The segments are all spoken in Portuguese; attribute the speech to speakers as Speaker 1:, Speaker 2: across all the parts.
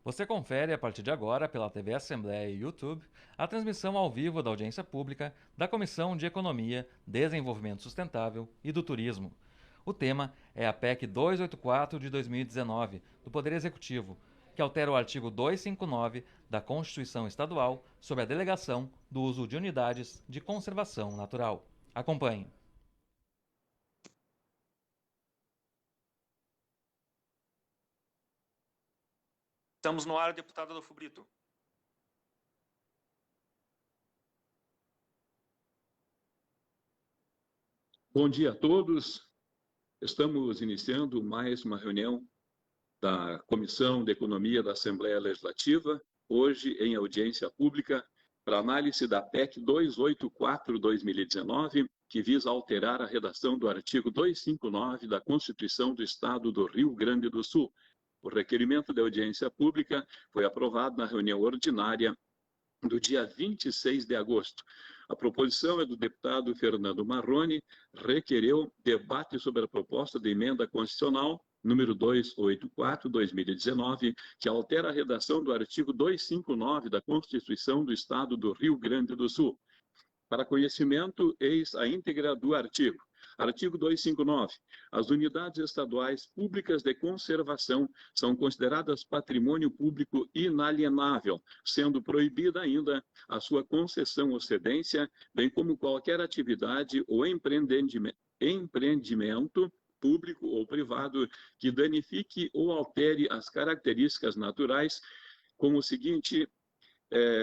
Speaker 1: Você confere a partir de agora pela TV Assembleia e YouTube a transmissão ao vivo da audiência pública da Comissão de Economia, Desenvolvimento Sustentável e do Turismo. O tema é a PEC 284 de 2019 do Poder Executivo, que altera o artigo 259 da Constituição Estadual sobre a delegação do uso de unidades de conservação natural. Acompanhe.
Speaker 2: Estamos no ar, deputado Adolfo Brito.
Speaker 3: Bom dia a todos. Estamos iniciando mais uma reunião da Comissão de Economia da Assembleia Legislativa, hoje em audiência pública, para análise da PEC 284/2019, que visa alterar a redação do artigo 259 da Constituição do Estado do Rio Grande do Sul. O requerimento de audiência pública foi aprovado na reunião ordinária do dia 26 de agosto. A proposição é do deputado Fernando Marrone, requereu debate sobre a proposta de emenda constitucional número 284/2019, que altera a redação do artigo 259 da Constituição do Estado do Rio Grande do Sul. Para conhecimento, eis a íntegra do artigo. Artigo 259. As unidades estaduais públicas de conservação são consideradas patrimônio público inalienável, sendo proibida ainda a sua concessão ou cedência, bem como qualquer atividade ou empreendimento público ou privado que danifique ou altere as características naturais, com o seguinte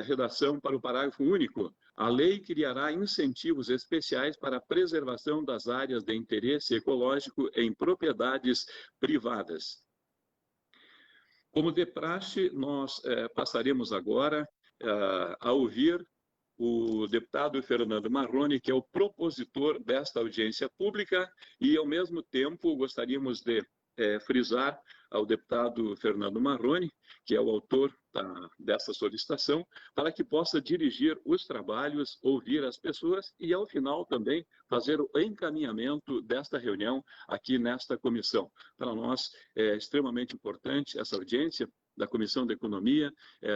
Speaker 3: redação para o parágrafo único. A lei criará incentivos especiais para a preservação das áreas de interesse ecológico em propriedades privadas. Como de praxe, nós passaremos agora a ouvir o deputado Fernando Marrone, que é o propositor desta audiência pública, e, ao mesmo tempo, gostaríamos de frisar ao deputado Fernando Marrone, que é o autor dessa solicitação, para que possa dirigir os trabalhos, ouvir as pessoas e, ao final, também fazer o encaminhamento desta reunião aqui nesta comissão. Para nós é extremamente importante essa audiência da Comissão de Economia,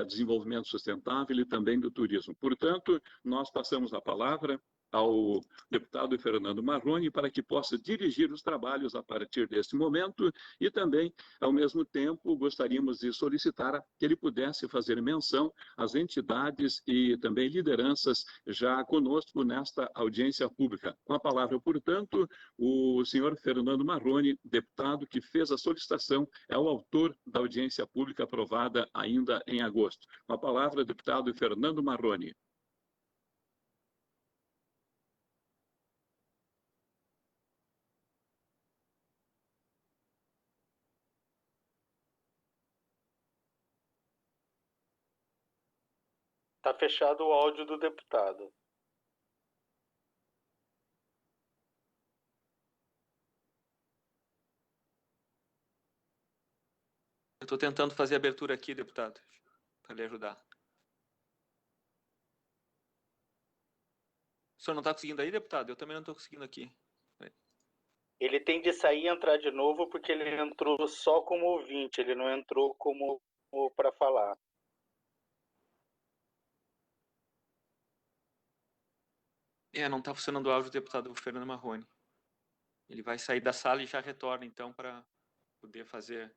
Speaker 3: Desenvolvimento Sustentável e também do Turismo. Portanto, nós passamos a palavra ao deputado Fernando Marrone para que possa dirigir os trabalhos a partir deste momento e também, ao mesmo tempo, gostaríamos de solicitar que ele pudesse fazer menção às entidades e também lideranças já conosco nesta audiência pública. Com a palavra, portanto, o senhor Fernando Marrone, deputado que fez a solicitação, é o autor da audiência pública aprovada ainda em agosto. Com a palavra, deputado Fernando Marrone.
Speaker 4: Está fechado o áudio do deputado.
Speaker 2: Eu estou tentando fazer a abertura aqui, deputado, para lhe ajudar. O senhor não está conseguindo aí, deputado? Eu também não estou conseguindo aqui.
Speaker 4: Ele tem de sair e entrar de novo porque ele entrou só como ouvinte, ele não entrou como para falar.
Speaker 2: Não está funcionando o áudio do deputado Fernando Marrone. Ele vai sair da sala e já retorna, então, para poder fazer...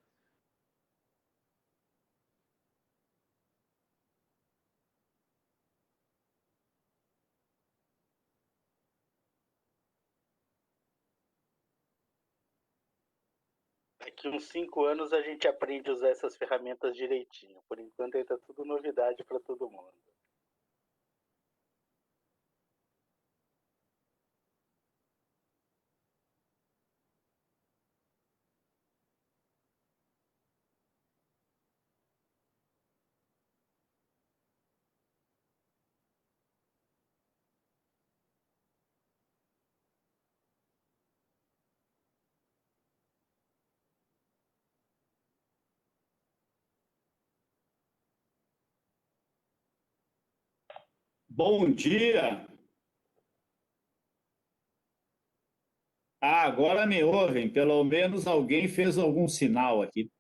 Speaker 4: Daqui uns 5 anos a gente aprende a usar essas ferramentas direitinho. Por enquanto ainda tá tudo novidade para todo mundo.
Speaker 5: Bom dia! Agora me ouvem, pelo menos alguém fez algum sinal aqui.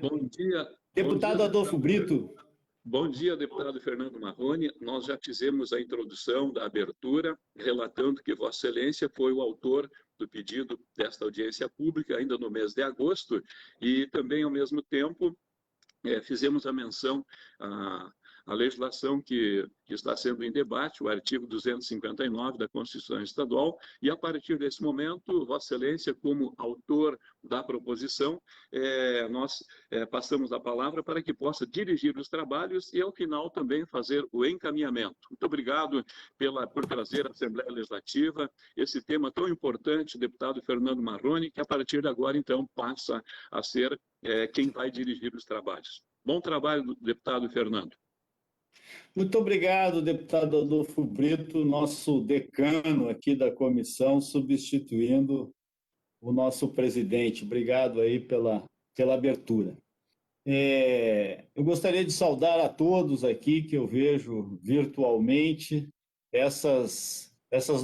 Speaker 3: Bom dia,
Speaker 5: Deputado Adolfo Brito.
Speaker 3: Bom dia, deputado Fernando Marrone. Nós já fizemos a introdução da abertura, relatando que Vossa Excelência foi o autor do pedido desta audiência pública, ainda no mês de agosto, e também, ao mesmo tempo, fizemos a menção à legislação que está sendo em debate, o artigo 259 da Constituição Estadual, e a partir desse momento, Vossa Excelência, como autor da proposição, nós passamos a palavra para que possa dirigir os trabalhos e, ao final, também fazer o encaminhamento. Muito obrigado por trazer à Assembleia Legislativa esse tema tão importante, deputado Fernando Marrone, que a partir de agora, então, passa a ser quem vai dirigir os trabalhos. Bom trabalho, deputado Fernando.
Speaker 5: Muito obrigado, deputado Adolfo Brito, nosso decano aqui da comissão, substituindo o nosso presidente. Obrigado aí pela abertura. Eu gostaria de saudar a todos aqui que eu vejo virtualmente, essas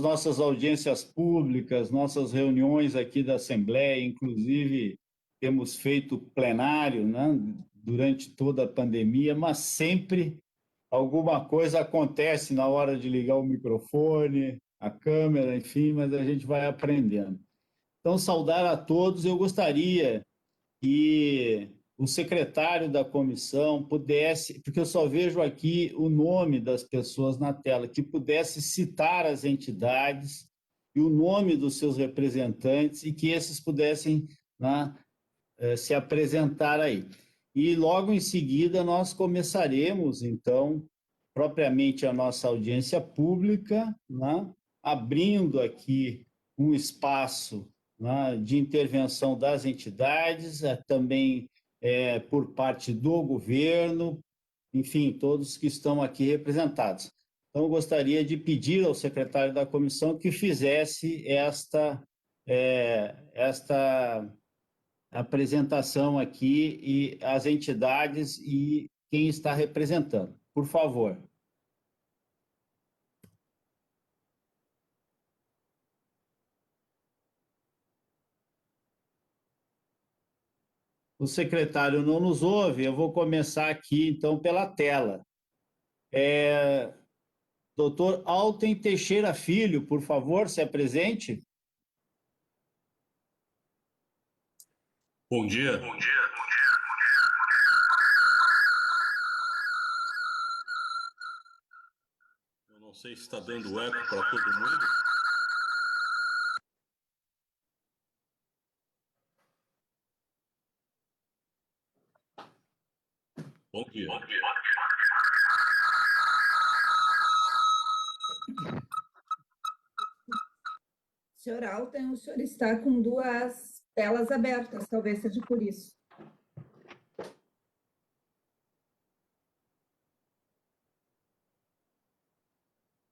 Speaker 5: nossas audiências públicas, nossas reuniões aqui da Assembleia, inclusive temos feito plenário, né, durante toda a pandemia, mas sempre alguma coisa acontece na hora de ligar o microfone, a câmera, enfim, mas a gente vai aprendendo. Então, saudar a todos. Eu gostaria que o secretário da comissão pudesse, porque eu só vejo aqui o nome das pessoas na tela, que pudesse citar as entidades e o nome dos seus representantes e que esses pudessem, né, se apresentar aí. E logo em seguida nós começaremos, então, propriamente a nossa audiência pública, né, abrindo aqui um espaço, né, de intervenção das entidades, também por parte do governo, enfim, todos que estão aqui representados. Então, eu gostaria de pedir ao secretário da comissão que fizesse esta apresentação aqui e as entidades e quem está representando. Por favor. O secretário não nos ouve, eu vou começar aqui, então, pela tela. Doutor Alten Teixeira Filho, por favor, se apresente.
Speaker 6: Bom dia. Eu não sei se está dando eco para todo mundo. Bom dia.
Speaker 7: Senhor Alten, o senhor está com duas telas abertas, talvez seja por isso.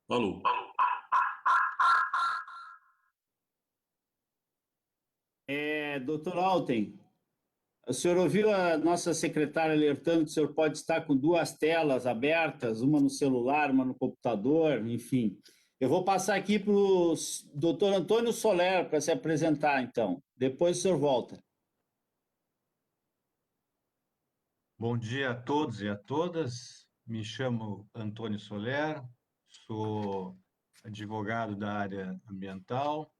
Speaker 6: Alô.
Speaker 5: Doutor Alten, o senhor ouviu a nossa secretária alertando que o senhor pode estar com duas telas abertas, uma no celular, uma no computador, enfim. Eu vou passar aqui para o doutor Antônio Soler para se apresentar, então. Depois o senhor volta.
Speaker 8: Bom dia a todos e a todas. Me chamo Antônio Soler, sou advogado da área ambiental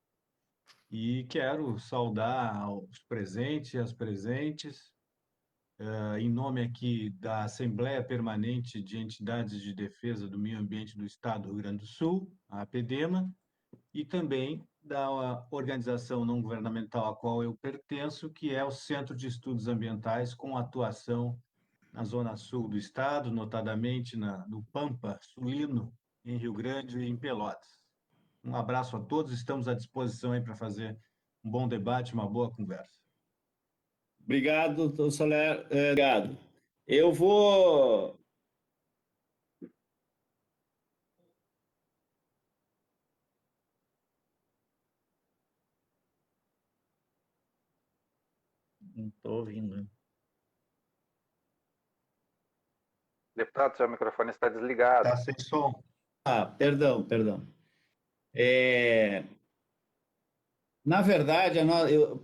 Speaker 8: e quero saudar os presentes e as presentes, em nome aqui da Assembleia Permanente de Entidades de Defesa do Meio Ambiente do Estado do Rio Grande do Sul, a APDEMA, e também da organização não governamental a qual eu pertenço, que é o Centro de Estudos Ambientais, com atuação na zona sul do estado, notadamente no Pampa Sulino, em Rio Grande e em Pelotas. Um abraço a todos, estamos à disposição aí para fazer um bom debate, uma boa conversa.
Speaker 5: Obrigado, doutor Soler. Obrigado. Eu vou...
Speaker 8: Não estou ouvindo.
Speaker 9: Deputado, seu microfone está desligado.
Speaker 8: Está sem som.
Speaker 5: Perdão. Na verdade,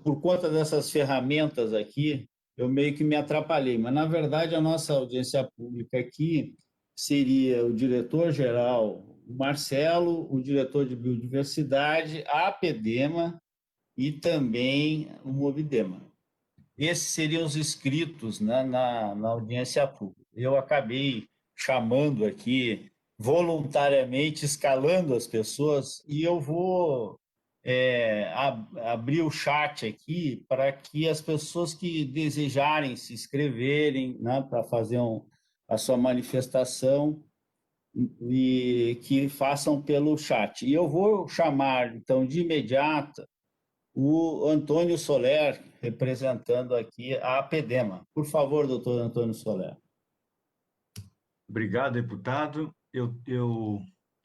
Speaker 5: por conta dessas ferramentas aqui, eu meio que me atrapalhei, mas na verdade a nossa audiência pública aqui seria o diretor-geral, o Marcelo, o diretor de biodiversidade, a APDEMA e também o Movidema. Esses seriam os inscritos, né, na audiência pública. Eu acabei chamando aqui voluntariamente, escalando as pessoas, e eu vou abrir o chat aqui para que as pessoas que desejarem se inscreverem, né, para fazer a sua manifestação e que façam pelo chat. E eu vou chamar, então, de imediato, o Antônio Soler, representando aqui a APDEMA. Por favor, doutor Antônio Soler.
Speaker 8: Obrigado, deputado. Eu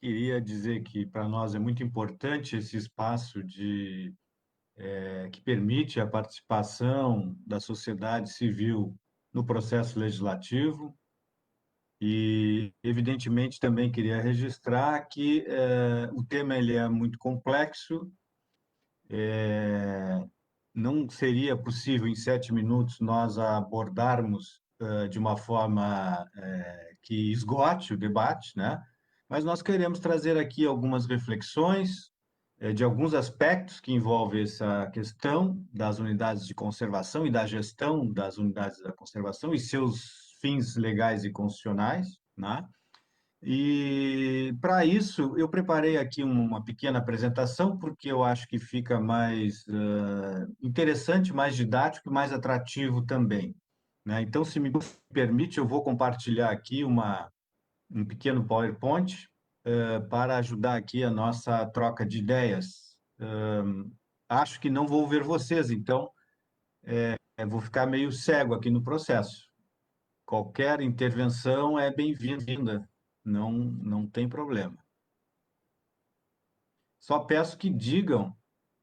Speaker 8: queria dizer que para nós é muito importante esse espaço que permite a participação da sociedade civil no processo legislativo. E, evidentemente, também queria registrar que o tema ele é muito complexo. Não seria possível, em 7 minutos, nós abordarmos de uma forma que esgote o debate, né? Mas nós queremos trazer aqui algumas reflexões de alguns aspectos que envolvem essa questão das unidades de conservação e da gestão das unidades da conservação e seus fins legais e constitucionais, né? E, para isso, eu preparei aqui uma pequena apresentação, porque eu acho que fica mais interessante, mais didático e mais atrativo também, né? Então, se me permite, eu vou compartilhar aqui um pequeno PowerPoint para ajudar aqui a nossa troca de ideias. Acho que não vou ver vocês, então vou ficar meio cego aqui no processo. Qualquer intervenção é bem-vinda. Não tem problema. Só peço que digam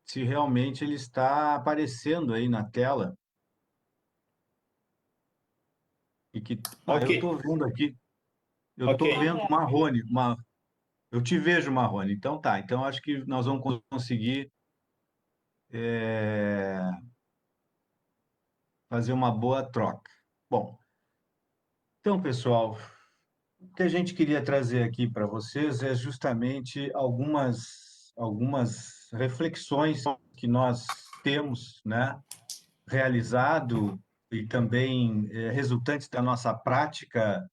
Speaker 8: se realmente ele está aparecendo aí na tela. E que
Speaker 5: Ok.
Speaker 8: eu estou vendo aqui. Eu estou vendo Marrone. Eu te vejo, Marrone. Então tá. Então acho que nós vamos conseguir fazer uma boa troca. Bom, então, pessoal, o que a gente queria trazer aqui para vocês é justamente algumas reflexões que nós temos, né, realizado e também resultantes da nossa prática.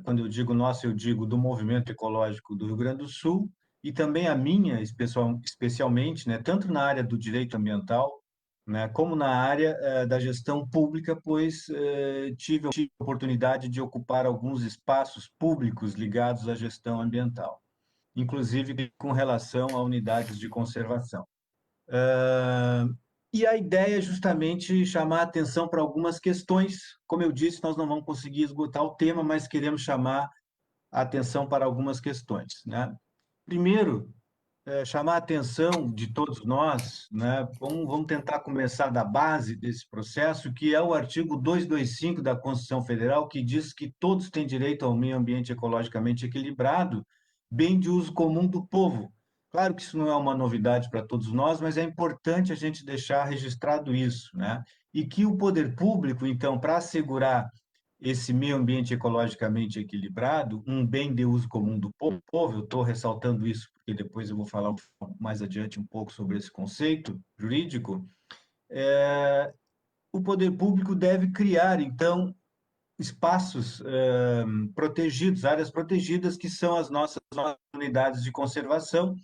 Speaker 8: Quando eu digo nossa, eu digo do movimento ecológico do Rio Grande do Sul e também a minha, especialmente, né, tanto na área do direito ambiental, né, como na área da gestão pública, pois tive a oportunidade de ocupar alguns espaços públicos ligados à gestão ambiental, inclusive com relação a unidades de conservação. E a ideia é justamente chamar a atenção para algumas questões. Como eu disse, nós não vamos conseguir esgotar o tema, mas queremos chamar a atenção para algumas questões, né? Primeiro, chamar a atenção de todos nós, né? Vamos tentar começar da base desse processo, que é o artigo 225 da Constituição Federal, que diz que todos têm direito ao meio ambiente ecologicamente equilibrado, bem de uso comum do povo. Claro que isso não é uma novidade para todos nós, mas é importante a gente deixar registrado isso, né? E que o poder público, então, para assegurar esse meio ambiente ecologicamente equilibrado, um bem de uso comum do povo, eu estou ressaltando isso porque depois eu vou falar mais adiante um pouco sobre esse conceito jurídico, o poder público deve criar, então, espaços protegidos, áreas protegidas, que são as nossas unidades de conservação,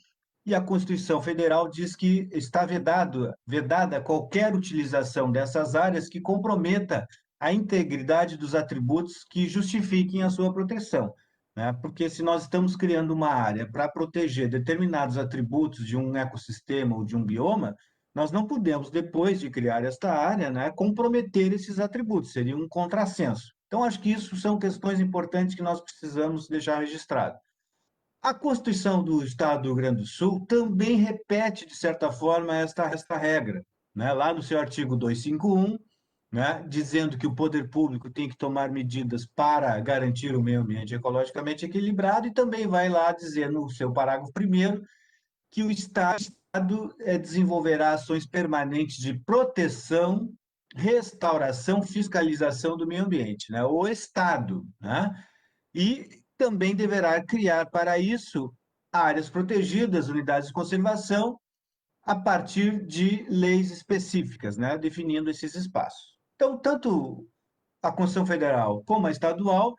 Speaker 8: e a Constituição Federal diz que está vedada qualquer utilização dessas áreas que comprometa a integridade dos atributos que justifiquem a sua proteção, né? Porque se nós estamos criando uma área para proteger determinados atributos de um ecossistema ou de um bioma, nós não podemos, depois de criar esta área, né, comprometer esses atributos, seria um contrassenso. Então, acho que isso são questões importantes que nós precisamos deixar registrado. A Constituição do Estado do Rio Grande do Sul também repete, de certa forma, esta regra, né? Lá no seu artigo 251, né? Dizendo que o poder público tem que tomar medidas para garantir o meio ambiente ecologicamente equilibrado, e também vai lá dizer no seu parágrafo 1º que o Estado desenvolverá ações permanentes de proteção restauração, fiscalização do meio ambiente, né? O Estado, né? E também deverá criar para isso áreas protegidas, unidades de conservação, a partir de leis específicas, né? Definindo esses espaços. Então, tanto a Constituição Federal como a estadual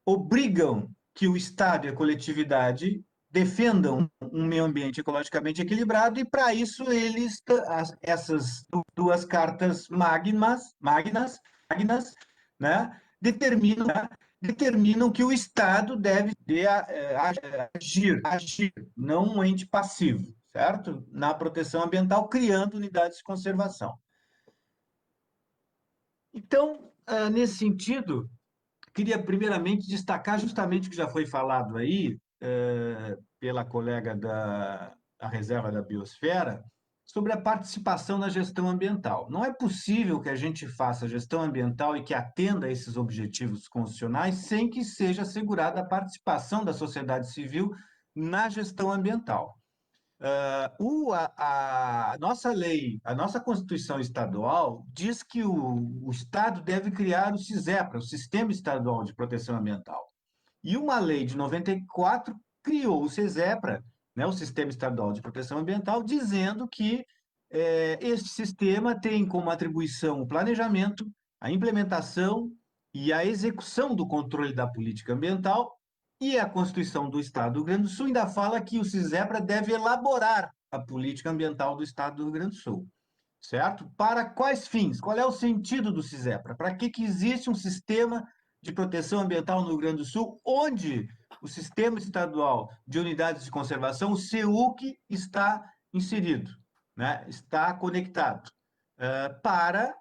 Speaker 8: obrigam que o Estado e a coletividade defendam um meio ambiente ecologicamente equilibrado, e para isso essas duas cartas magnas, né, determinam que o Estado deve agir, não um ente passivo, certo? Na proteção ambiental, criando unidades de conservação. Então, nesse sentido, queria primeiramente destacar justamente o que já foi falado aí pela colega da Reserva da Biosfera sobre a participação na gestão ambiental. Não é possível que a gente faça gestão ambiental e que atenda a esses objetivos constitucionais sem que seja assegurada a participação da sociedade civil na gestão ambiental. A nossa lei, a nossa Constituição Estadual, diz que o Estado deve criar o SISEPRA, o Sistema Estadual de Proteção Ambiental. E uma lei de 94 criou o SISEPRA, né, o Sistema Estadual de Proteção Ambiental, dizendo que este sistema tem como atribuição o planejamento, a implementação e a execução do controle da política ambiental. E a Constituição do Estado do Rio Grande do Sul ainda fala que o SISEPRA deve elaborar a política ambiental do Estado do Rio Grande do Sul, certo? Para quais fins? Qual é o sentido do SISEPRA? Para que existe um sistema de proteção ambiental no Rio Grande do Sul, onde o Sistema Estadual de Unidades de Conservação, o SEUC, está inserido, né? Está conectado, para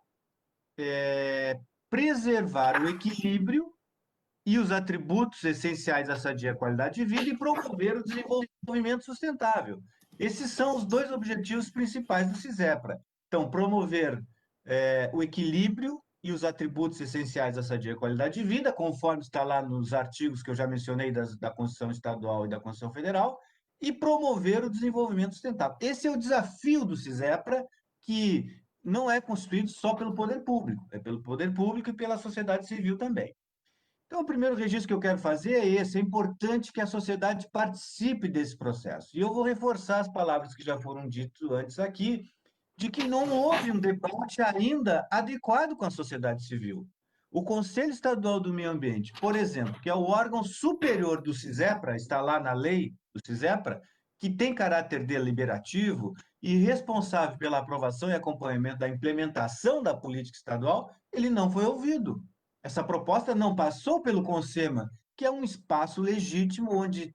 Speaker 8: preservar o equilíbrio e os atributos essenciais à sadia qualidade de vida e promover o desenvolvimento sustentável. Esses são os dois objetivos principais do SISEPRA. Então, promover o equilíbrio e os atributos essenciais à sadia qualidade de vida, conforme está lá nos artigos que eu já mencionei da Constituição Estadual e da Constituição Federal, e promover o desenvolvimento sustentável. Esse é o desafio do SISEPRA, que não é constituído só pelo poder público, é pelo poder público e pela sociedade civil também. Então, o primeiro registro que eu quero fazer é esse: é importante que a sociedade participe desse processo. E eu vou reforçar as palavras que já foram ditas antes aqui, de que não houve um debate ainda adequado com a sociedade civil. O Conselho Estadual do Meio Ambiente, por exemplo, que é o órgão superior do SISEPRA, está lá na lei do SISEPRA, que tem caráter deliberativo e responsável pela aprovação e acompanhamento da implementação da política estadual, ele não foi ouvido. Essa proposta não passou pelo CONSEMA, que é um espaço legítimo onde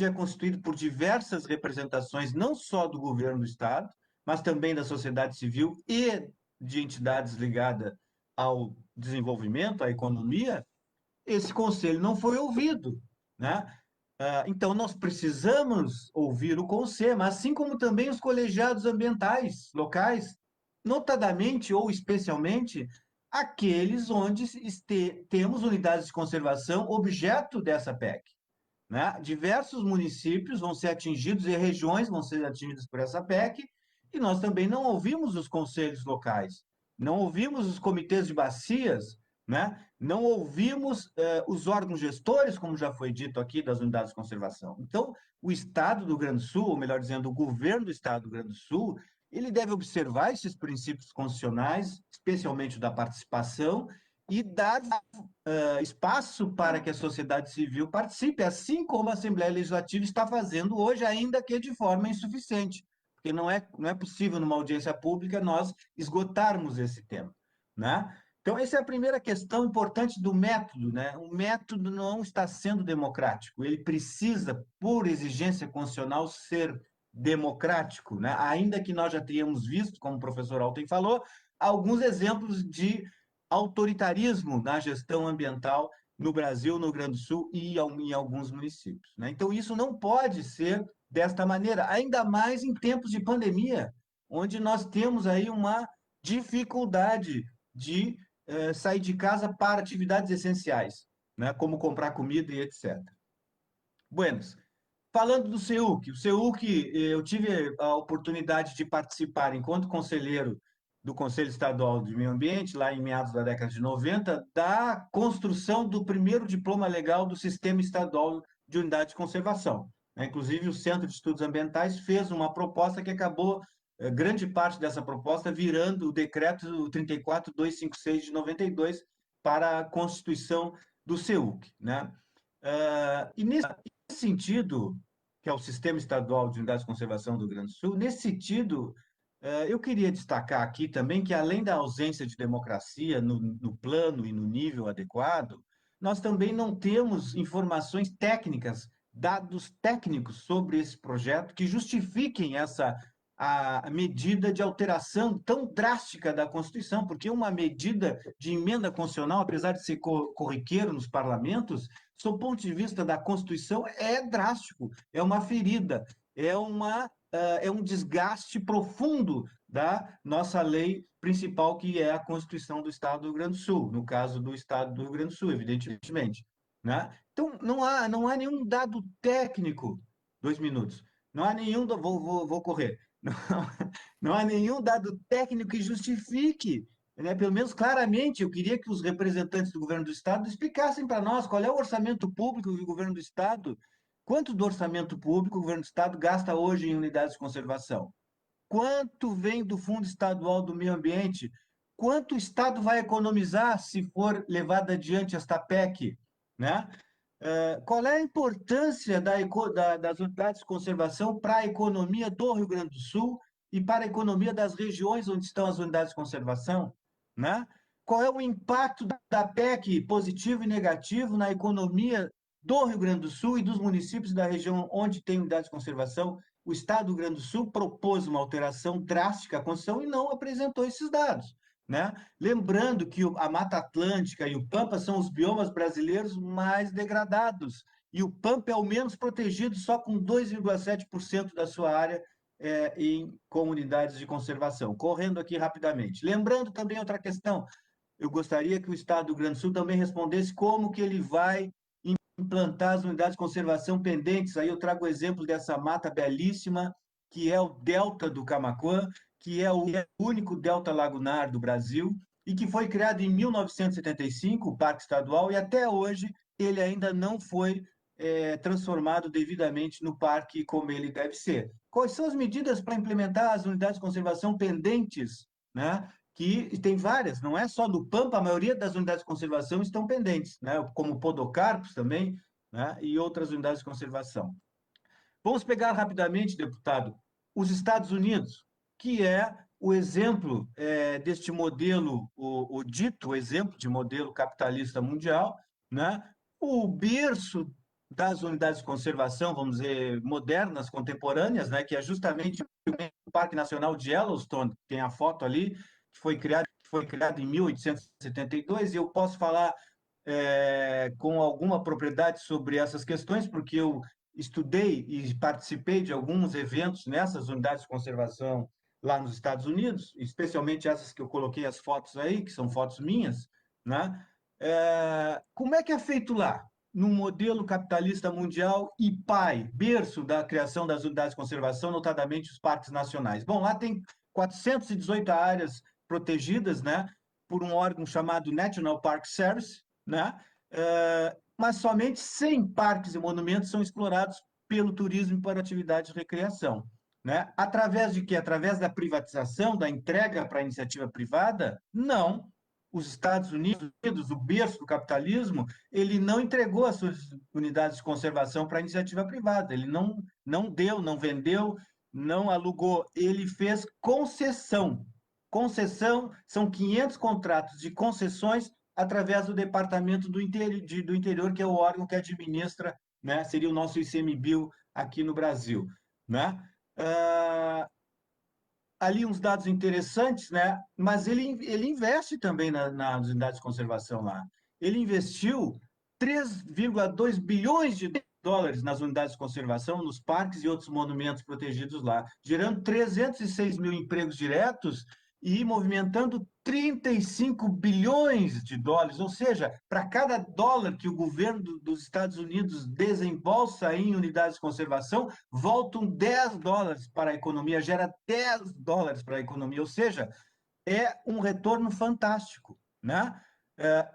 Speaker 8: é constituído por diversas representações, não só do governo do Estado, mas também da sociedade civil e de entidades ligadas ao desenvolvimento, à economia. Esse conselho não foi ouvido, né? Então, nós precisamos ouvir o CONSEMA, assim como também os colegiados ambientais locais, notadamente ou especialmente aqueles onde temos unidades de conservação objeto dessa PEC, né? Diversos municípios vão ser atingidos e regiões vão ser atingidas por essa PEC, e nós também não ouvimos os conselhos locais, não ouvimos os comitês de bacias, né? Não ouvimos os órgãos gestores, como já foi dito aqui, das unidades de conservação. Então, o Estado do Rio Grande do Sul, ou melhor dizendo, o governo do Estado do Rio Grande do Sul, ele deve observar esses princípios constitucionais, especialmente da participação, e dar espaço para que a sociedade civil participe, assim como a Assembleia Legislativa está fazendo hoje, ainda que de forma insuficiente, porque não é possível, numa audiência pública, nós esgotarmos esse tema, né? Então, essa é a primeira questão importante do método, né? O método não está sendo democrático, ele precisa, por exigência constitucional, ser democrático, né? Ainda que nós já tenhamos visto, como o professor Alten falou, alguns exemplos de autoritarismo na gestão ambiental no Brasil, no Rio Grande do Sul e em alguns municípios, né? Então, isso não pode ser desta maneira, ainda mais em tempos de pandemia, onde nós temos aí uma dificuldade de sair de casa para atividades essenciais, né? Como comprar comida e etc. Buenos. Falando do SEUC, o SEUC, eu tive a oportunidade de participar, enquanto conselheiro do Conselho Estadual de Meio Ambiente, lá em meados da década de 90, da construção do primeiro diploma legal do Sistema Estadual de Unidade de Conservação. Inclusive, o Centro de Estudos Ambientais fez uma proposta que acabou, grande parte dessa proposta, virando o Decreto 34.256 de 92 para a constituição do CEUC, né? E nesse sentido, que é o Sistema Estadual de Unidade de Conservação do Rio Grande do Sul, nesse sentido, eu queria destacar aqui também que, além da ausência de democracia no plano e no nível adequado, nós também não temos informações técnicas, dados técnicos sobre esse projeto que justifiquem a medida de alteração tão drástica da Constituição, porque uma medida de emenda constitucional, apesar de ser corriqueiro nos parlamentos, sob o ponto de vista da Constituição, é drástico, é uma ferida, é um desgaste profundo da nossa lei principal, que é a Constituição do Estado do Rio Grande do Sul, no caso do Estado do Rio Grande do Sul, evidentemente, né? Então, não há nenhum dado técnico, 2 minutos, não há nenhum, vou correr, não há nenhum dado técnico que justifique, né? Pelo menos claramente, eu queria que os representantes do governo do Estado explicassem para nós qual é o orçamento público do governo do Estado, quanto do orçamento público o governo do Estado gasta hoje em unidades de conservação, quanto vem do Fundo Estadual do Meio Ambiente, quanto o Estado vai economizar se for levada adiante esta PEC, né? Qual é a importância das unidades de conservação para a economia do Rio Grande do Sul e para a economia das regiões onde estão as unidades de conservação, né? Qual é o impacto da PEC, positivo e negativo, na economia do Rio Grande do Sul e dos municípios da região onde tem unidade de conservação? O Estado do Rio Grande do Sul propôs uma alteração drástica à Constituição e não apresentou esses dados, né? Lembrando que a Mata Atlântica e o Pampa são os biomas brasileiros mais degradados, e o Pampa é o menos protegido, só com 2,7% da sua área em comunidades de conservação. Correndo aqui rapidamente. Lembrando também outra questão, eu gostaria que o Estado do Rio Grande do Sul também respondesse como que ele vai implantar as unidades de conservação pendentes. Aí eu trago o exemplo dessa mata belíssima, que é o Delta do Camaquã, que é o único delta lagunar do Brasil, e que foi criado em 1975, o Parque Estadual, e até hoje ele ainda não foi transformado devidamente no parque como ele deve ser. Quais são as medidas para implementar as unidades de conservação pendentes, né? Que tem várias, não é só no Pampa, a maioria das unidades de conservação estão pendentes, né? Como Podocarpus também, né? E outras unidades de conservação. Vamos pegar rapidamente, deputado, os Estados Unidos, que é o exemplo deste modelo, o dito exemplo de modelo capitalista mundial, né? O berço das unidades de conservação, vamos dizer, modernas, contemporâneas, né? Que é justamente o Parque Nacional de Yellowstone, tem a foto ali, que foi criado em 1872, e eu posso falar com alguma propriedade sobre essas questões, porque eu estudei e participei de alguns eventos nessas unidades de conservação lá nos Estados Unidos, especialmente essas que eu coloquei as fotos aí, que são fotos minhas, né? Como é que é feito lá? No modelo capitalista mundial e berço da criação das unidades de conservação, notadamente os parques nacionais. Bom, lá tem 418 áreas protegidas, né, por um órgão chamado National Park Service, né? Mas somente 100 parques e monumentos são explorados pelo turismo e para atividade de recreação, né? Através de quê? Através da privatização, da entrega para a iniciativa privada? Não. Os Estados Unidos, o berço do capitalismo, ele não entregou as suas unidades de conservação para a iniciativa privada, ele não deu, não vendeu, não alugou, ele fez concessão. Concessão são 500 contratos de concessões através do Departamento do Interior, que é o órgão que administra, né, seria o nosso ICMBio aqui no Brasil, né? Ali uns dados interessantes, né? Mas ele investe também nas unidades de conservação lá. Ele investiu 3,2 bilhões de dólares nas unidades de conservação, nos parques e outros monumentos protegidos lá, gerando 306 mil empregos diretos e movimentando 35 bilhões de dólares, ou seja, para cada dólar que o governo dos Estados Unidos desembolsa em unidades de conservação, voltam 10 dólares para a economia, gera 10 dólares para a economia, ou seja, é um retorno fantástico, né?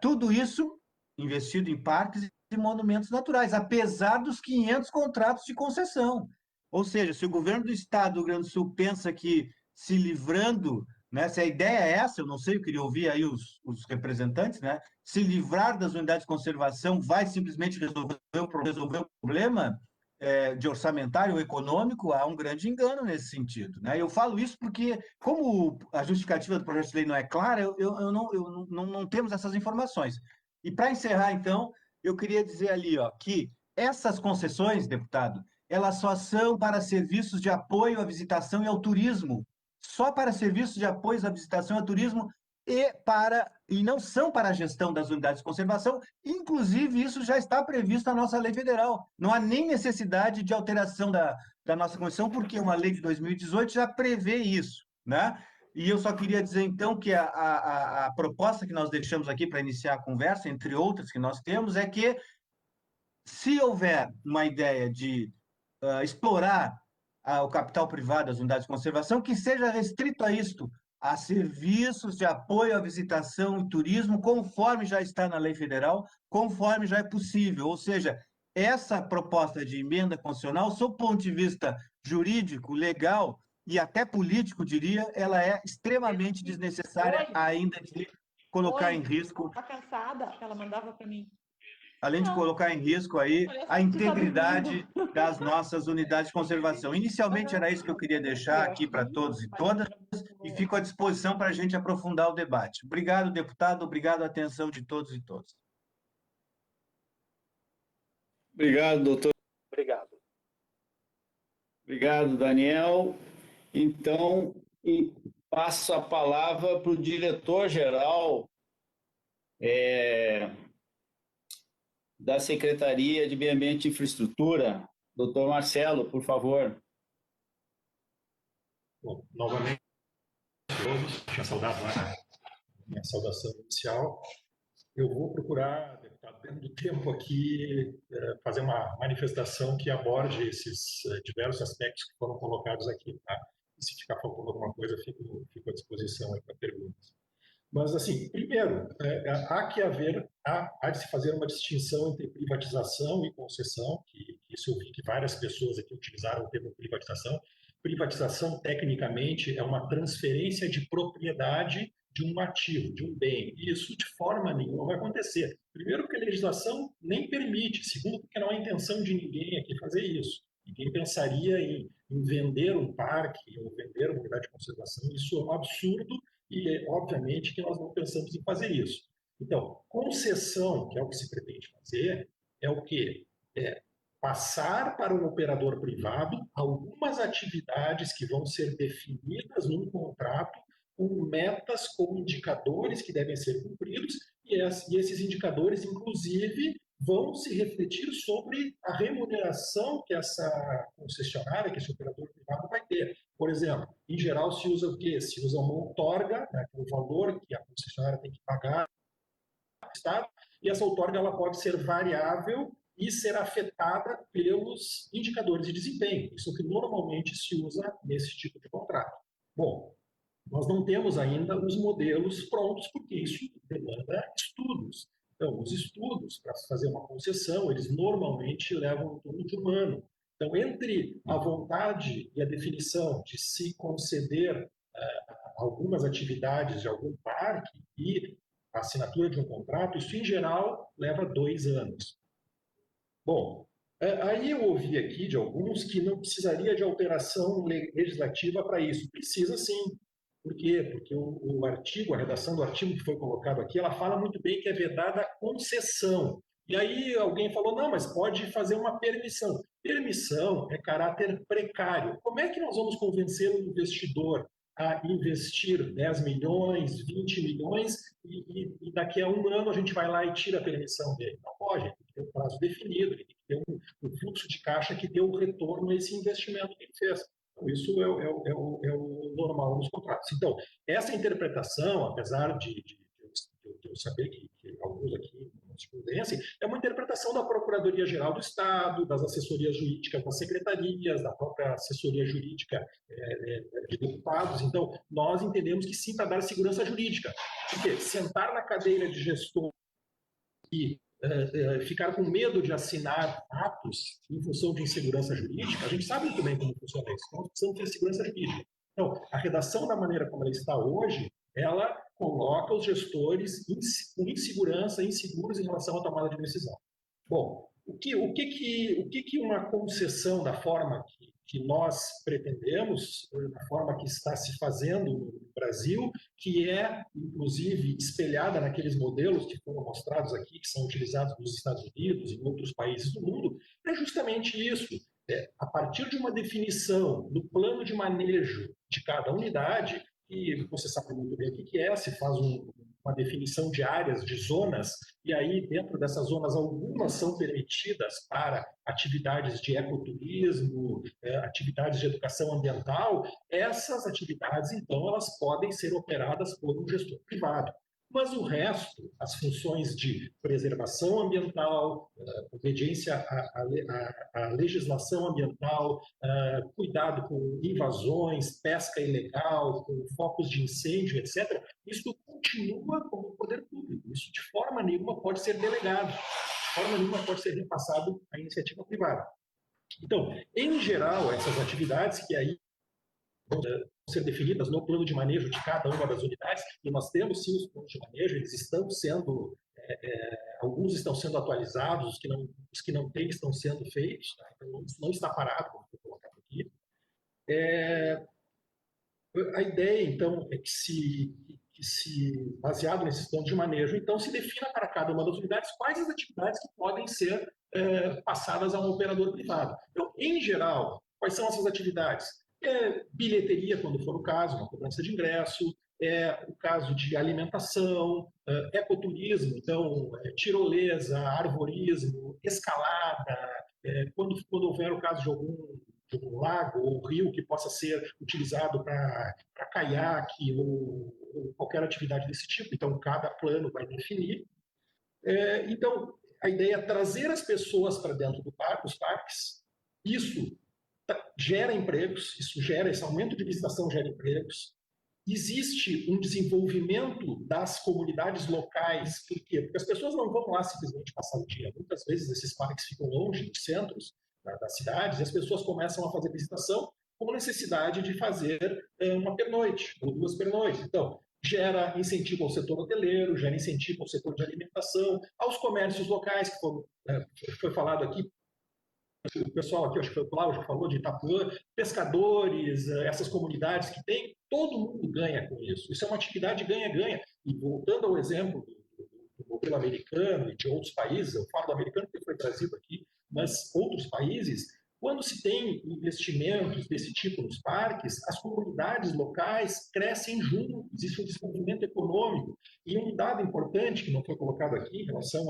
Speaker 8: Tudo isso investido em parques e monumentos naturais, apesar dos 500 contratos de concessão. Ou seja, se o governo do estado do Rio Grande do Sul pensa que se livrando, né, se a ideia é essa, eu não sei, eu queria ouvir aí os representantes, né, se livrar das unidades de conservação vai simplesmente resolver o problema de orçamentário ou econômico, há um grande engano nesse sentido, né? Eu falo isso porque, como a justificativa do projeto de lei não é clara, não temos essas informações. E para encerrar, então, eu queria dizer ali, ó, que essas concessões, deputado, elas só são para serviços de apoio à visitação e ao turismo, só para serviços de apoio à visitação e ao turismo e não são para a gestão das unidades de conservação. Inclusive, isso já está previsto na nossa lei federal. Não há nem necessidade de alteração da nossa Constituição, porque uma lei de 2018 já prevê isso, né? E eu só queria dizer, então, que a proposta que nós deixamos aqui para iniciar a conversa, entre outras que nós temos, é que, se houver uma ideia de explorar o capital privado das unidades de conservação, que seja restrito a isto, a serviços de apoio à visitação e turismo, conforme já está na lei federal, conforme já é possível. Ou seja, essa proposta de emenda constitucional, sob o ponto de vista jurídico, legal e até político, diria, ela é extremamente desnecessária, ainda de colocar em risco...
Speaker 10: Está cansada? Ela mandava para mim.
Speaker 8: Além de colocar em risco aí a integridade das nossas unidades de conservação. Inicialmente era isso que eu queria deixar aqui para todos e todas, e fico à disposição para a gente aprofundar o debate. Obrigado, deputado, obrigado a atenção de todos e todas.
Speaker 5: Obrigado, doutor.
Speaker 4: Obrigado.
Speaker 5: Obrigado, Daniel. Então, passo a palavra para o diretor-geral da Secretaria de Meio Ambiente e Infraestrutura, doutor Marcelo, por favor.
Speaker 11: Bom, novamente, todos, tinha saudado a minha saudação inicial. Eu vou procurar, deputado, dentro do tempo aqui, fazer uma manifestação que aborde esses diversos aspectos que foram colocados aqui, tá? E se ficar faltando alguma coisa, fico à disposição aí para perguntas. Mas, assim, primeiro, há de se fazer uma distinção entre privatização e concessão, que isso eu vi que várias pessoas aqui utilizaram o termo privatização. Privatização, tecnicamente, é uma transferência de propriedade de um ativo, de um bem. E isso, de forma nenhuma, vai acontecer. Primeiro, porque a legislação nem permite. Segundo, porque não há intenção de ninguém aqui fazer isso. Ninguém pensaria em vender um parque ou vender uma unidade de conservação. Isso é um absurdo. E, obviamente, que nós não pensamos em fazer isso. Então, concessão, que é o que se pretende fazer, é o quê? É passar para um operador privado algumas atividades que vão ser definidas num contrato com metas, com indicadores que devem ser cumpridos, e esses indicadores, inclusive, vão se refletir sobre a remuneração que essa concessionária, que esse operador privado vai ter. Por exemplo, em geral, se usa o quê? Se usa uma outorga, né, que é o valor que a concessionária tem que pagar ao Estado, e essa outorga ela pode ser variável e ser afetada pelos indicadores de desempenho. Isso é o que normalmente se usa nesse tipo de contrato. Bom, nós não temos ainda os modelos prontos, porque isso demanda estudos. Então, os estudos, para fazer uma concessão, eles normalmente levam em torno de um ano. Então, entre a vontade e a definição de se conceder algumas atividades de algum parque e a assinatura de um contrato, isso, em geral, leva 2 anos. Bom, aí eu ouvi aqui de alguns que não precisaria de alteração legislativa para isso. Precisa sim. Por quê? Porque o artigo, a redação do artigo que foi colocado aqui, ela fala muito bem que é vedada a concessão. E aí alguém falou, não, mas pode fazer uma permissão. Permissão é caráter precário. Como é que nós vamos convencer um investidor a investir 10 milhões, 20 milhões e daqui a um ano a gente vai lá e tira a permissão dele? Não pode, tem que ter um prazo definido, tem que ter um fluxo de caixa que dê o retorno a esse investimento que ele fez. Isso é o normal nos contratos. Então, essa interpretação, apesar de eu saber que alguns aqui, não jurisprudência, é uma interpretação da Procuradoria-Geral do Estado, das assessorias jurídicas das secretarias, da própria assessoria jurídica de deputados. Então, nós entendemos que sim, para dar segurança jurídica. Porque sentar na cadeira de gestor e ficar com medo de assinar atos em função de insegurança jurídica, a gente sabe muito bem como funciona isso. Nós precisamos ter segurança jurídica. Então, a redação da maneira como ela está hoje, ela coloca os gestores com insegurança, inseguros em relação à tomada de decisão. Bom, o que uma concessão da forma que nós pretendemos, da forma que está se fazendo no Brasil, que é, inclusive, espelhada naqueles modelos que foram mostrados aqui, que são utilizados nos Estados Unidos e em outros países do mundo, é justamente isso. A partir de uma definição do plano de manejo de cada unidade, e você sabe muito bem o que é, se faz uma definição de áreas, de zonas, e aí dentro dessas zonas algumas são permitidas para atividades de ecoturismo, atividades de educação ambiental. Essas atividades, então, elas podem ser operadas por um gestor privado. Mas o resto, as funções de preservação ambiental, obediência à legislação ambiental, cuidado com invasões, pesca ilegal, com focos de incêndio, etc., isso continua com o poder público. Isso de forma nenhuma pode ser delegado, de forma nenhuma pode ser repassado à iniciativa privada. Então, em geral, essas atividades que aí vão ser definidas no plano de manejo de cada uma das unidades, e nós temos sim os planos de manejo, eles estão sendo, alguns estão sendo atualizados, os que não têm estão sendo feitos, tá? Então isso não está parado, como foi colocado aqui. A ideia, então, é que baseado nesses planos de manejo, então se defina para cada uma das unidades quais as atividades que podem ser passadas a um operador privado. Então, em geral, quais são essas atividades? Bilheteria, quando for o caso, uma cobrança de ingresso, o caso de alimentação, ecoturismo, então, tirolesa, arvorismo, escalada, quando houver o caso de algum lago ou rio que possa ser utilizado para caiaque ou qualquer atividade desse tipo, então cada plano vai definir. Então, a ideia é trazer as pessoas para dentro dos parques, isso gera empregos, esse aumento de visitação gera empregos. Existe um desenvolvimento das comunidades locais. Por quê? Porque as pessoas não vão lá simplesmente passar o dia. Muitas vezes esses parques ficam longe dos centros das cidades e as pessoas começam a fazer visitação com necessidade de fazer uma pernoite ou 2 pernoites. Então, gera incentivo ao setor hoteleiro, gera incentivo ao setor de alimentação, aos comércios locais, que foi falado aqui. O pessoal aqui, acho que foi o Cláudio que falou de Itapuã, pescadores, essas comunidades que tem, todo mundo ganha com isso. Isso é uma atividade ganha-ganha. E voltando ao exemplo do modelo americano e de outros países, eu falo do americano porque foi trazido aqui, mas outros países, quando se tem investimentos desse tipo nos parques, as comunidades locais crescem junto, existe um desenvolvimento econômico. E um dado importante que não foi colocado aqui em relação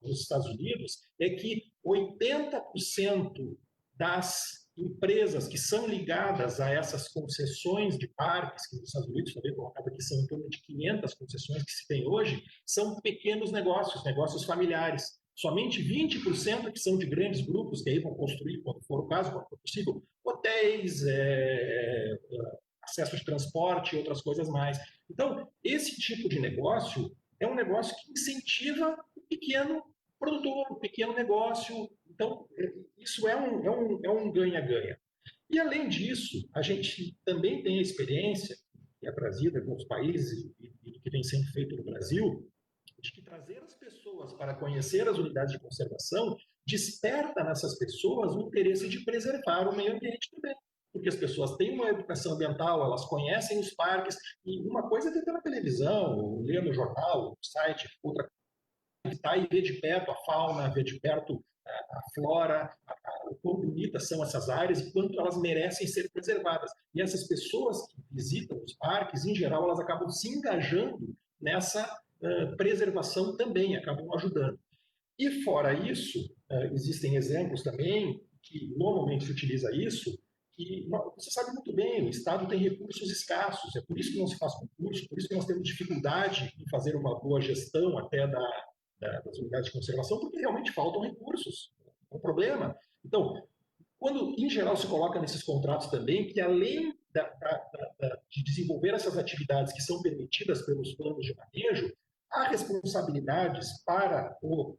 Speaker 11: nos Estados Unidos, é que 80% das empresas que são ligadas a essas concessões de parques, que nos Estados Unidos também colocado aqui, são em torno de 500 concessões que se tem hoje, são pequenos negócios, negócios familiares. Somente 20% que são de grandes grupos, que aí vão construir, quando for o caso, quando for possível, hotéis, acesso de transporte e outras coisas mais. Então, esse tipo de negócio é um negócio que incentiva o pequeno produtor, o pequeno negócio. Então, isso é um ganha-ganha. E, além disso, a gente também tem a experiência, que é trazida em outros países e que vem sendo feito no Brasil, de que trazer as pessoas para conhecer as unidades de conservação desperta nessas pessoas o interesse de preservar o meio ambiente também. Porque as pessoas têm uma educação ambiental, elas conhecem os parques, e uma coisa é ter na televisão, ou ler no jornal, no site, outra coisa é e ver de perto a fauna, ver de perto a flora, o quão bonitas são essas áreas e quanto elas merecem ser preservadas. E essas pessoas que visitam os parques, em geral, elas acabam se engajando nessa preservação também, acabam ajudando. E fora isso, existem exemplos também que normalmente se utiliza isso, que você sabe muito bem, o Estado tem recursos escassos, é por isso que não se faz concurso, por isso que nós temos dificuldade em fazer uma boa gestão até da das unidades de conservação, porque realmente faltam recursos. É um problema. Então, quando, em geral, se coloca nesses contratos também que, além de desenvolver essas atividades que são permitidas pelos planos de manejo, há responsabilidades para o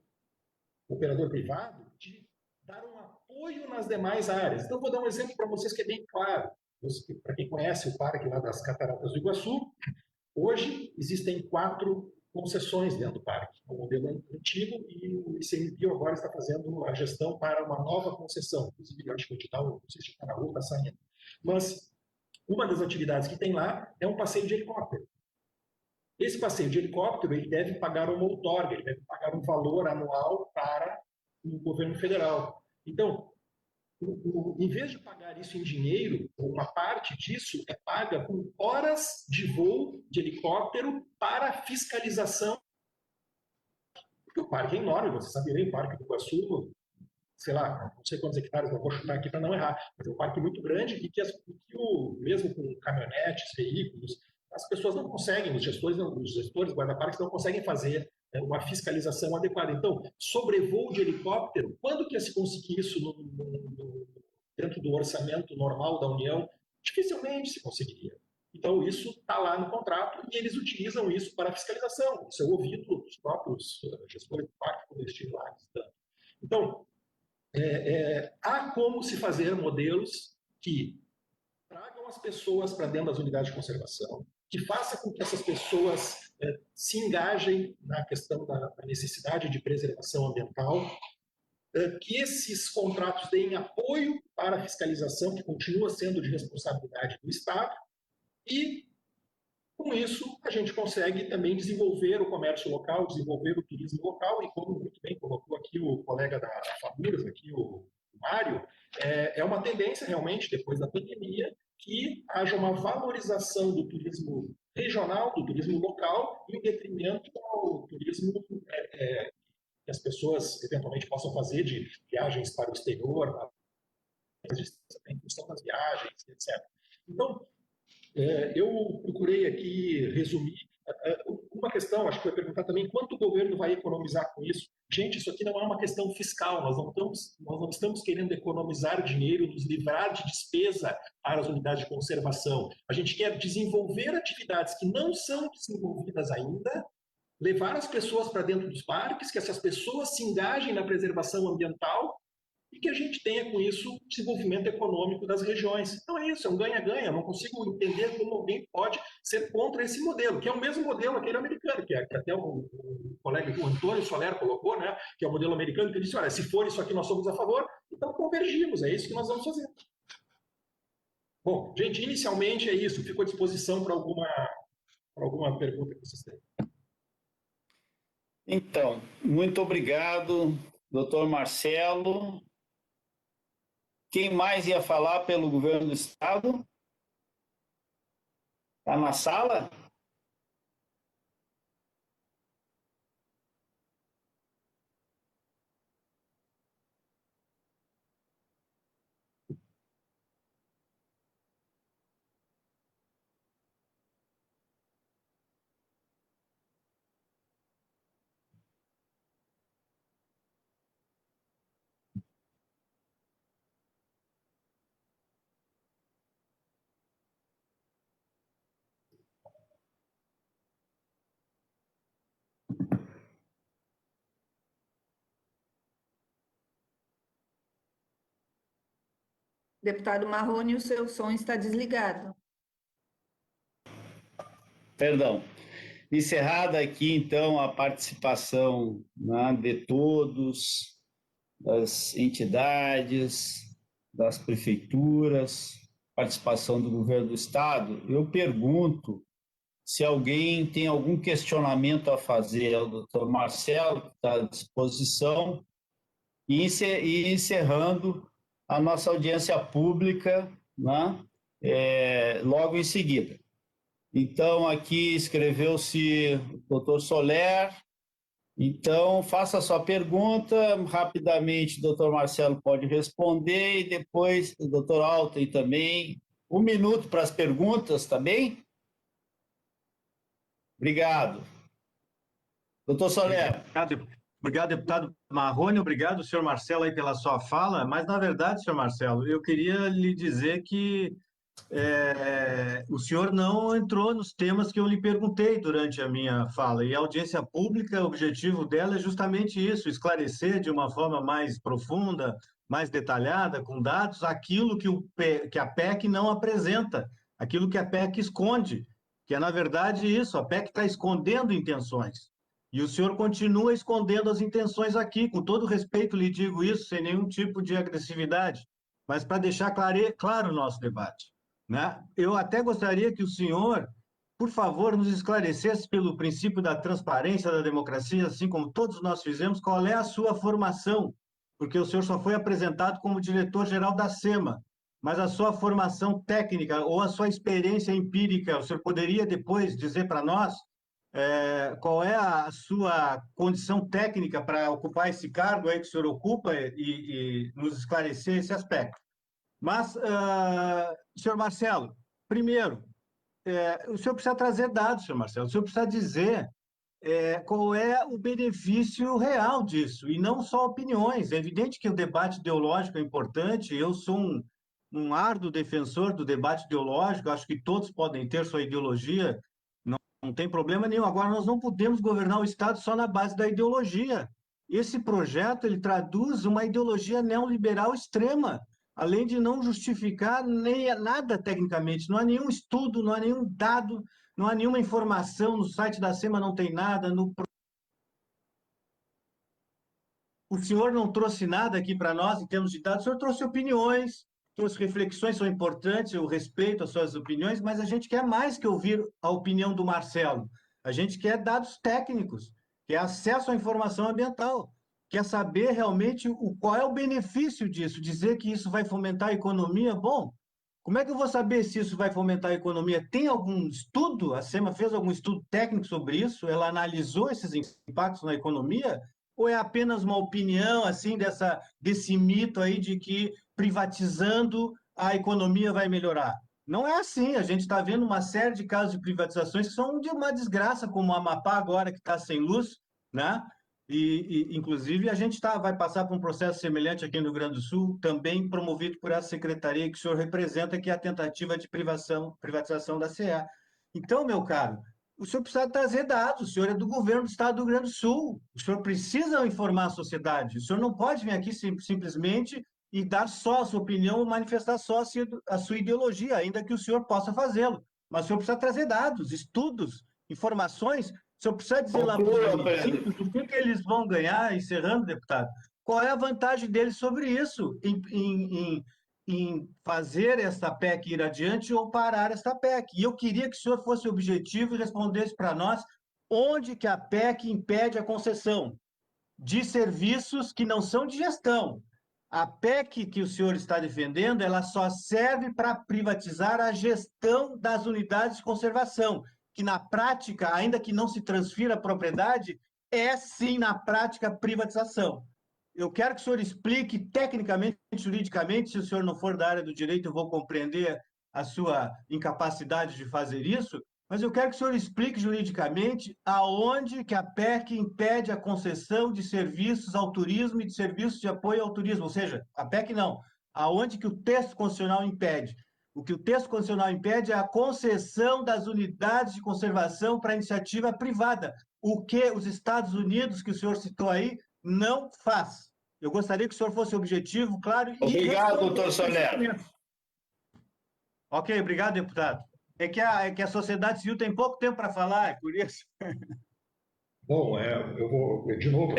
Speaker 11: operador privado de dar um apoio nas demais áreas. Então, vou dar um exemplo para vocês que é bem claro. Para quem conhece o parque lá das Cataratas do Iguaçu, hoje existem 4 concessões dentro do parque. O modelo antigo, e o ICMBio agora está fazendo a gestão para uma nova concessão. Inclusive, eu acho que o edital, não sei se está na rua, está saindo. Mas uma das atividades que tem lá é um passeio de helicóptero. Esse passeio de helicóptero, ele deve pagar uma outorga, ele deve pagar um valor anual para o governo federal. Então, em vez de pagar isso em dinheiro, uma parte disso é paga com horas de voo de helicóptero para fiscalização. Porque o parque é enorme, você sabe bem, o Parque do Iguaçu, sei lá, não sei quantos hectares, não vou chutar aqui para não errar, mas é um parque muito grande e que mesmo com caminhonetes, veículos, as pessoas não conseguem, os gestores guarda-parques não conseguem fazer uma fiscalização adequada. Então, sobrevoo de helicóptero, quando que se conseguir isso dentro do orçamento normal da União? Dificilmente se conseguiria. Então, isso está lá no contrato e eles utilizam isso para fiscalização. Isso é ouvido dos próprios gestores do parque quando eles estiverem lá. Então, há como se fazer modelos que tragam as pessoas para dentro das unidades de conservação, que faça com que essas pessoas se engajem na questão da necessidade de preservação ambiental, que esses contratos deem apoio para a fiscalização, que continua sendo de responsabilidade do Estado, e, com isso, a gente consegue também desenvolver o comércio local, desenvolver o turismo local, e como muito bem colocou aqui o colega da Faburas, aqui o Mário, é uma tendência realmente, depois da pandemia, que haja uma valorização do turismo regional, do turismo local, em detrimento ao turismo que as pessoas eventualmente possam fazer de viagens para o exterior, em função das viagens, etc. Então, eu procurei aqui resumir uma questão, acho que vai perguntar também, quanto o governo vai economizar com isso? Gente, isso aqui não é uma questão fiscal, nós não estamos querendo economizar dinheiro, nos livrar de despesa para as unidades de conservação. A gente quer desenvolver atividades que não são desenvolvidas ainda, levar as pessoas para dentro dos parques, que essas pessoas se engajem na preservação ambiental e que a gente tenha com isso desenvolvimento econômico das regiões. Então é isso, é um ganha-ganha. Eu não consigo entender como alguém pode ser contra esse modelo, que é o mesmo modelo aquele americano, que até o colega aqui, o Antônio Soler colocou, né, que é o modelo americano, que disse, olha, se for isso aqui nós somos a favor, então convergimos, é isso que nós vamos fazer. Bom, gente, inicialmente é isso. Fico à disposição para alguma pergunta que vocês tenham.
Speaker 5: Então, muito obrigado, doutor Marcelo. Quem mais ia falar pelo governo do Estado? Está na sala?
Speaker 7: Deputado Marrone, o seu som está desligado.
Speaker 5: Perdão. Encerrada aqui, então, a participação, né, de todos, das entidades, das prefeituras, participação do governo do Estado, eu pergunto se alguém tem algum questionamento a fazer ao doutor Marcelo, que está à disposição, e encerrando a nossa audiência pública, né, logo em seguida. Então, aqui escreveu-se o doutor Soler. Então, faça a sua pergunta, rapidamente o doutor Marcelo pode responder, e depois o doutor Alten também. 1 minuto para as perguntas, tá bem? Obrigado. Doutor Soler.
Speaker 8: Obrigado, deputado Marrone, obrigado, senhor Marcelo, aí pela sua fala, mas, na verdade, senhor Marcelo, eu queria lhe dizer que o senhor não entrou nos temas que eu lhe perguntei durante a minha fala, e a audiência pública, o objetivo dela é justamente isso, esclarecer de uma forma mais profunda, mais detalhada, com dados, aquilo que a PEC não apresenta, aquilo que a PEC esconde, que é, na verdade, isso, a PEC está escondendo intenções. E o senhor continua escondendo as intenções aqui, com todo respeito lhe digo isso, sem nenhum tipo de agressividade, mas para deixar claro o nosso debate, né? Eu até gostaria que o senhor, por favor, nos esclarecesse pelo princípio da transparência, da democracia, assim como todos nós fizemos, qual é a sua formação, porque o senhor só foi apresentado como diretor-geral da SEMA, mas a sua formação técnica ou a sua experiência empírica, o senhor poderia depois dizer para nós qual é a sua condição técnica para ocupar esse cargo aí que o senhor ocupa e nos esclarecer esse aspecto. Mas, senhor Marcelo, primeiro, o senhor precisa trazer dados, senhor Marcelo, o senhor precisa dizer qual é o benefício real disso, e não só opiniões. É evidente que o debate ideológico é importante, eu sou um árduo defensor do debate ideológico, acho que todos podem ter sua ideologia, não tem problema nenhum. Agora, nós não podemos governar o Estado só na base da ideologia. Esse projeto, ele traduz uma ideologia neoliberal extrema, além de não justificar nem nada tecnicamente. Não há nenhum estudo, não há nenhum dado, não há nenhuma informação. No site da SEMA não tem nada. O senhor não trouxe nada aqui para nós em termos de dados, o senhor trouxe opiniões, suas reflexões são importantes, eu respeito as suas opiniões, mas a gente quer mais que ouvir a opinião do Marcelo. A gente quer dados técnicos, quer acesso à informação ambiental, quer saber realmente qual é o benefício disso. Dizer que isso vai fomentar a economia, bom, como é que eu vou saber se isso vai fomentar a economia? Tem algum estudo? A SEMA fez algum estudo técnico sobre isso? Ela analisou esses impactos na economia? Ou é apenas uma opinião assim desse mito aí de que privatizando a economia vai melhorar? Não é assim. A gente está vendo uma série de casos de privatizações que são de uma desgraça, como o Amapá agora, que está sem luz, né? Inclusive, a gente vai passar por um processo semelhante aqui no Rio Grande do Sul, também promovido por essa secretaria que o senhor representa, que é a tentativa de privatização da CE. Então, meu caro, o senhor precisa trazer dados, o senhor é do governo do Estado do Rio Grande do Sul, o senhor precisa informar a sociedade, o senhor não pode vir aqui simplesmente e dar só a sua opinião ou manifestar só a sua ideologia, ainda que o senhor possa fazê-lo. Mas o senhor precisa trazer dados, estudos, informações, o senhor precisa dizer lá para os municípios o que eles vão ganhar, encerrando, deputado, qual é a vantagem deles sobre isso, em fazer esta PEC ir adiante ou parar esta PEC. E eu queria que o senhor fosse objetivo e respondesse para nós onde que a PEC impede a concessão de serviços que não são de gestão. A PEC que o senhor está defendendo, ela só serve para privatizar a gestão das unidades de conservação, que na prática, ainda que não se transfira a propriedade, é sim, na prática, privatização. Eu quero que o senhor explique tecnicamente, juridicamente, se o senhor não for da área do direito, eu vou compreender a sua incapacidade de fazer isso, mas eu quero que o senhor explique juridicamente aonde que a PEC impede a concessão de serviços ao turismo e de serviços de apoio ao turismo, ou seja, a PEC não, aonde que o texto constitucional impede. O que o texto constitucional impede é a concessão das unidades de conservação para iniciativa privada, o que os Estados Unidos, que o senhor citou aí, não faz. Eu gostaria que o senhor fosse objetivo, claro.
Speaker 5: Obrigado, doutor Soler.
Speaker 8: Ok, obrigado, deputado. É que a sociedade civil tem pouco tempo para falar, é por isso.
Speaker 11: Bom, eu vou, de novo...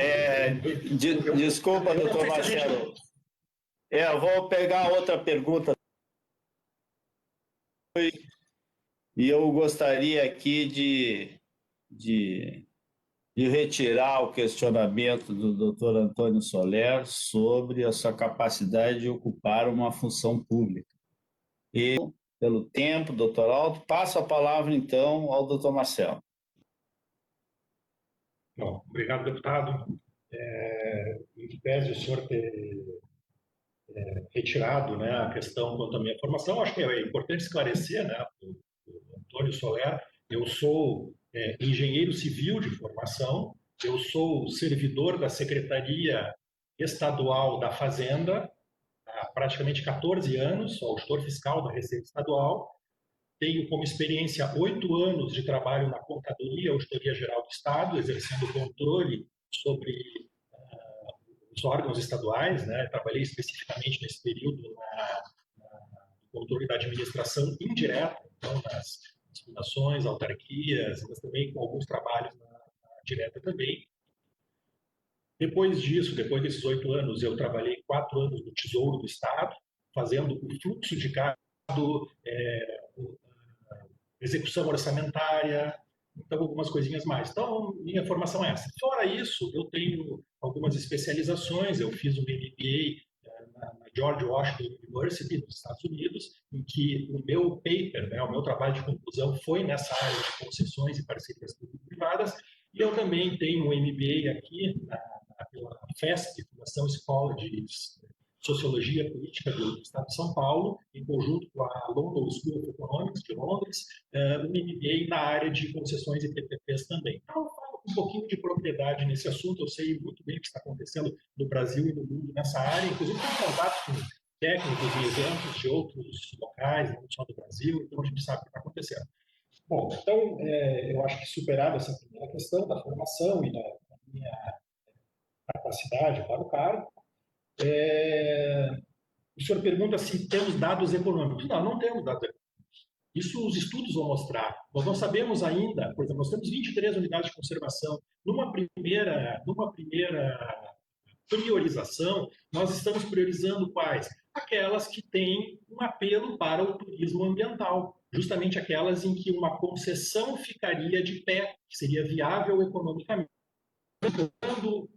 Speaker 5: Desculpa, doutor Marcelo. Eu vou pegar outra pergunta. E eu gostaria aqui de retirar o questionamento do doutor Antônio Soler sobre a sua capacidade de ocupar uma função pública. E, pelo tempo, doutor Aldo, passo a palavra, então, ao doutor Marcelo.
Speaker 11: Bom, obrigado, deputado. Em pese o senhor ter retirado, né, a questão quanto à minha formação, acho que é importante esclarecer, né, o Antônio Soler, eu sou engenheiro civil de formação, eu sou servidor da Secretaria Estadual da Fazenda há praticamente 14 anos, sou auditor fiscal da Receita Estadual. Tenho como experiência 8 anos de trabalho na Contadoria, Auditoria Geral do Estado, exercendo controle sobre os órgãos estaduais, né? Trabalhei especificamente nesse período no controle da administração indireta, então nas fundações, autarquias, mas também com alguns trabalhos na direta também. Depois disso, depois desses 8 anos, eu trabalhei 4 anos no Tesouro do Estado, fazendo o fluxo de gado, execução orçamentária, então algumas coisinhas mais. Então, minha formação é essa. Fora isso, eu tenho algumas especializações. Eu fiz um MBA na George Washington University, nos Estados Unidos, em que o meu paper, né, o meu trabalho de conclusão foi nessa área de concessões e parcerias público-privadas. E eu também tenho um MBA aqui pela FESP, Fundação Escola de Sociologia Política do Estado de São Paulo, em conjunto com a London School of Economics de Londres, um MBA na área de concessões e PPPs também. Então, eu falo um pouquinho de propriedade nesse assunto, eu sei muito bem o que está acontecendo no Brasil e no mundo nessa área, inclusive tenho contato com técnicos e eventos de outros locais, não só do Brasil, então a gente sabe o que está acontecendo. Bom, então, eu acho que superada essa primeira questão da formação e da minha capacidade para o cargo, o senhor pergunta se temos dados econômicos. Não, não temos dados econômicos. Isso os estudos vão mostrar. Nós não sabemos ainda, por exemplo, nós temos 23 unidades de conservação. Numa primeira priorização, nós estamos priorizando quais? Aquelas que têm um apelo para o turismo ambiental, justamente aquelas em que uma concessão ficaria de pé, que seria viável economicamente. O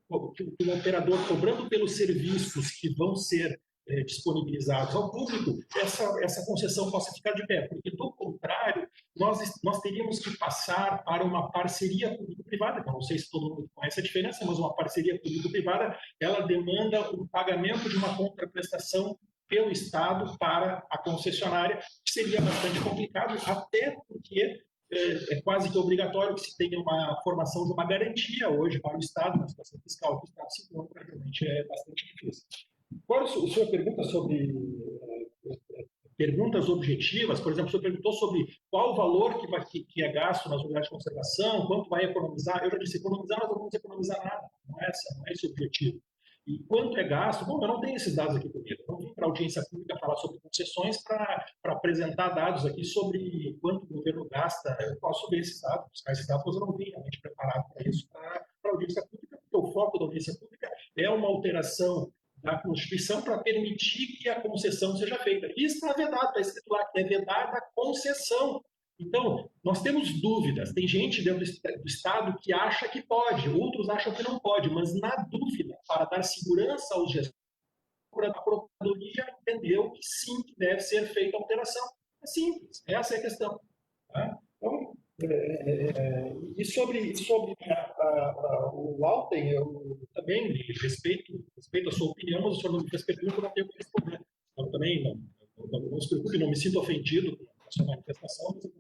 Speaker 11: operador cobrando pelos serviços que vão ser disponibilizados ao público, essa concessão possa ficar de pé, porque, do contrário, nós teríamos que passar para uma parceria público-privada, que eu não sei se todo mundo conhece a diferença, mas uma parceria público-privada, ela demanda o pagamento de uma contraprestação pelo Estado para a concessionária, que seria bastante complicado, até porque é quase que obrigatório que se tenha uma formação de uma garantia hoje para o Estado, na situação fiscal que o Estado se encontra, realmente é bastante difícil. Agora, o senhor pergunta sobre perguntas objetivas, por exemplo, o senhor perguntou sobre qual o valor que é gasto nas unidades de conservação, quanto vai economizar. Eu já disse, economizar, nós não vamos economizar nada, não é esse o objetivo. E quanto é gasto? Bom, eu não tenho esses dados aqui comigo. Eu não vim para a audiência pública falar sobre concessões para apresentar dados aqui sobre quanto o governo gasta. Eu posso ver esses dados, buscar esses dados, mas eu não vim realmente preparado para isso, para a audiência pública, porque o foco da audiência pública é uma alteração da Constituição para permitir que a concessão seja feita. Isso está vedado, está escrito lá que é vedada a concessão. Então, nós temos dúvidas. Tem gente dentro do Estado que acha que pode, outros acham que não pode, mas na dúvida, para dar segurança aos gestores, a Procuradoria entendeu que sim, que deve ser feita a alteração. É simples, essa é a questão. Tá? Então, e sobre o Alten, eu também respeito a sua opinião, mas o senhor não me fez pergunta, eu não tenho que responder. Então, também não se preocupe, não me sinto ofendido com a sua manifestação, mas eu